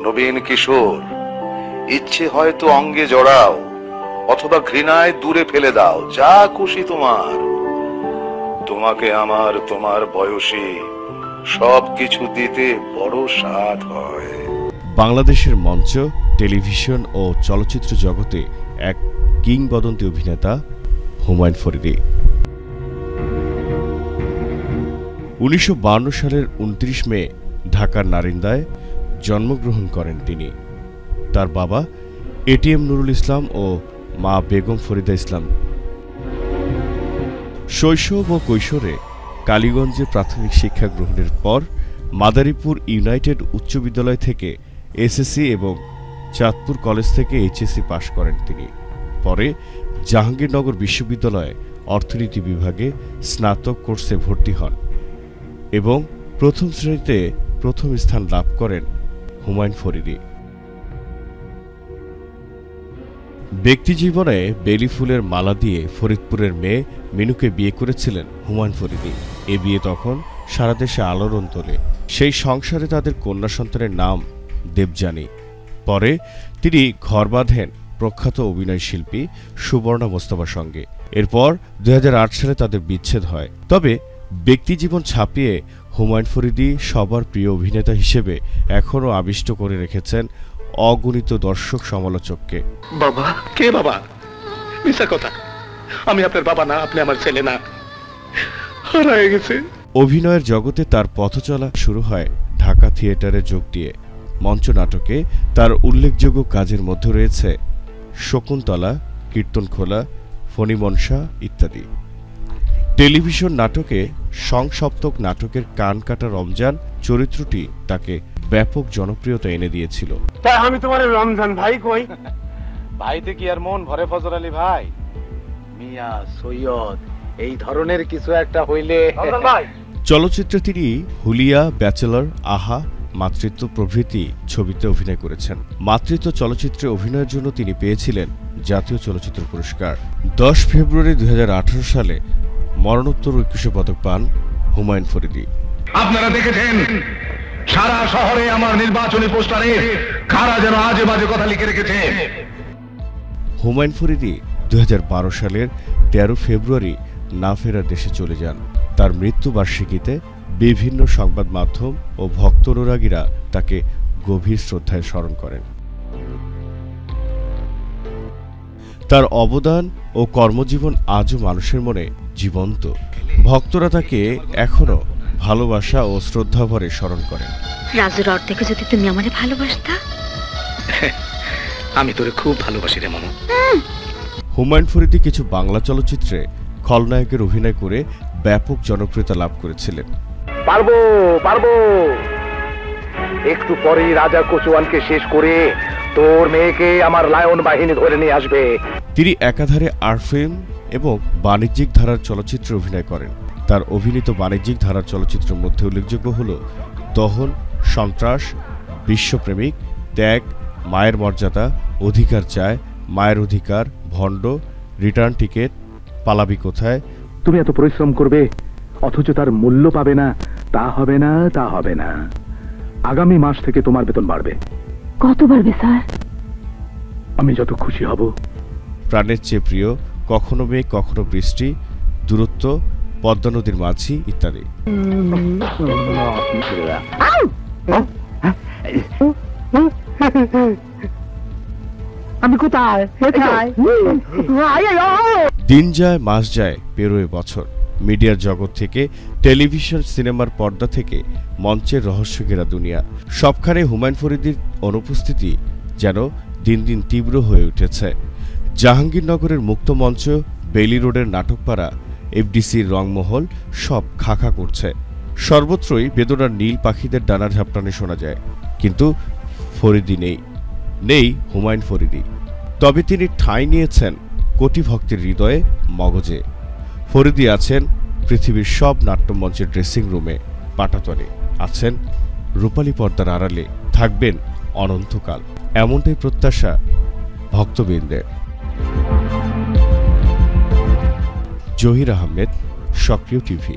নবীন কিশোর, ইচ্ছে হয়তো অঙ্গে জড়াও, অথবা ঘৃণায় দূরে ফেলে দাও, যা খুশি তোমার। তোমাকে আমার তোমার বয়সী সবকিছু দিতে বড় স্বাদ হয়। বাংলাদেশের মঞ্চ, টেলিভিশন ও চলচ্চিত্র জগতে এক কিংবদন্তি অভিনেতা হুমায়ুন ফরিদী। 1952 সালের 29 মে ঢাকার নারিন্দায় জন্মগ্রহণ করেন তিনি। তার বাবা এটিএম নুরুল ইসলাম ও মা বেগম ফরিদা ইসলাম। শৈশব ও কৈশোরে কালীগঞ্জে প্রাথমিক শিক্ষা গ্রহণের পর মাদারীপুর ইউনাইটেড উচ্চ বিদ্যালয় থেকে এসএসসি এবং চাঁদপুর কলেজ থেকে এইচএসসি পাশ করেন তিনি। পরে জাহাঙ্গীরনগর বিশ্ববিদ্যালয়ে অর্থনীতি বিভাগে স্নাতক কোর্সে ভর্তি হন এবং প্রথম শ্রেণীতে প্রথম স্থান লাভ করেন হুমায়ুন ফরিদী। ব্যক্তিজীবনে বেলি ফুলের মালা দিয়ে ফরিদপুরের মেয়ে মিনুকে বিয়ে করেছিলেন হুমায়ুন ফরিদী। এ বিয়ে তখন সারা দেশে আলোড়ন তোলে। সেই সংসারে তাদের কন্যা সন্তানের নাম দেবযানী। পরে তিনি ঘর বাঁধেন প্রখ্যাত অভিনয় শিল্পী সুবর্ণা মোস্তফার সঙ্গে। এরপর 2008 সালে তাদের বিচ্ছেদ হয়। তবে ব্যক্তিজীবন ছাপিয়ে হুমায়ুন ফরিদী সবার প্রিয় অভিনেতা হিসেবে এখনও আবিষ্ট করে রেখেছেন অগণিত দর্শক সমালোচককে। বাবা কে? বাবা মিথ্যা কথা, আমি আপনার বাবা না, আপনি আমার ছেলে না, হারিয়ে গেছে। অভিনয়ের জগতে তার পথচলা শুরু হয় ঢাকা থিয়েটারে যোগ দিয়ে। মঞ্চ নাটকে তার উল্লেখযোগ্য কাজের মধ্যে রয়েছে শকুন্তলা, কীর্তনখোলা, ফণিমনসা ইত্যাদি। টেলিভিশন নাটকে সংসপ্তক নাটকের কান কাটা রমজান চরিত্রটি তাকে ব্যাপক জনপ্রিয়তা এনে দিয়েছিল। আমি তোমার রমজান ভাই কই? ভাইতে কি আর মন ভরে ফজর আলী ভাই? মিয়া সৈয়দ এই ধরনের কিছু একটা হইলে চলচ্চিত্রে তিনি হুলিয়া, ব্যাচেলর, আহা, মাতৃত্ব প্রভৃতি ছবিতে অভিনয় করেছেন। মাতৃত্ব চলচ্চিত্রে অভিনয়ের জন্য তিনি পেয়েছিলেন জাতীয় চলচ্চিত্র পুরস্কার। 10 ফেব্রুয়ারি 2018 সালে মরণোত্তর একুশে পদক পান হুমায়ুন ফরিদী। আপনারা দেখেছেন সারা শহরে আমার নির্বাচনী পোস্টারে কারা যেন আজে বাজে কথা লিখে রেখেছে। হুমায়ুন ফরিদী 2012 সালের 13 ফেব্রুয়ারি না ফেরার দেশে চলে যান। তার মৃত্যুবার্ষিকীতে বিভিন্ন সংবাদ মাধ্যম ও ভক্ত অনুরাগীরা তাকে গভীর শ্রদ্ধায় স্মরণ করেন। তার অবদান ও কর্মজীবন আজও মানুষের মনে জীবন্ত। ভক্তরা তাকে এখনো ভালোবাসা ও শ্রদ্ধাভরে স্মরণ করেন। রাজুর অর্ধেকে যদি তুমি আমারে ভালোবাসতা। আমি তোরে খুব ভালোবাসি রে মামু। হুমায়ুন ফরিদী কিছু বাংলা চলচ্চিত্রে খলনায়কের অভিনয় করে ব্যাপক জনপ্রিয়তা লাভ করেছিলেন। পারবো পারবো, একটু পরেই রাজা কচুয়ানকে শেষ করে তোর মেয়েকে আমার লায়ন বাহিনী ধরে নিয়ে আসবে। তিনি একাধারে আর্ট ফিল্ম এবং বাণিজ্যিক ধারার চলচ্চিত্রে অভিনয় করেন। তার অভিনীত বাণিজ্যিক ধারার চলচ্চিত্রের মধ্যে উল্লেখযোগ্য হল দহন, সন্ত্রাস, বিশ্বপ্রেমিক, ত্যাগ, মায়ের মর্যাদা, অধিকার চায়, মায়ের অধিকার, ভণ্ড, রিটার্ন টিকেট, পালাবি কোথায়। তুমি এত পরিশ্রম করবে অথচ তার মূল্য পাবে না, তা হবে না, তা হবে না। আগামী মাস থেকে তোমার বেতন বাড়বে। কত বাড়বে স্যার? আমি যত খুশি হব। প্রাণের চেয়ে প্রিয়, কখনো মেঘ কখনো বৃষ্টি, দূরত্ব, পদ্মা নদীর মাঝি ইত্যাদি। আমি কোথায়? দিন যায়, মাস যায়, পেরোয় বছর। মিডিয়ার জগৎ থেকে টেলিভিশন, সিনেমার পর্দা থেকে মঞ্চের রহস্য ঘেরা দুনিয়া, সবখানে হুমায়ুন ফরিদীর অনুপস্থিতি যেন দিন দিন তীব্র হয়ে উঠেছে। জাহাঙ্গীরনগরের মুক্ত মঞ্চ, বেইলি রোডের নাটকপাড়া, এফডিসির রংমহল সব খাখা করছে। সর্বত্রই বেদনার নীল পাখিদের ডানা ঝাপটানি শোনা যায়, কিন্তু ফরিদী নেই, নেই হুমায়ুন ফরিদী। তবে তিনি ঠাঁই নিয়েছেন কোটি ভক্তের হৃদয়ে, মগজে। ফরিদী আছেন পৃথিবীর সব নাট্যমঞ্চের ড্রেসিং রুমে, পাটাতনে, আছেন রূপালী পর্দার আড়ালে, থাকবেন অনন্তকাল, এমনটাই প্রত্যাশা ভক্তবৃন্দের। জহির আহমেদ, সক্রিয় টিভি।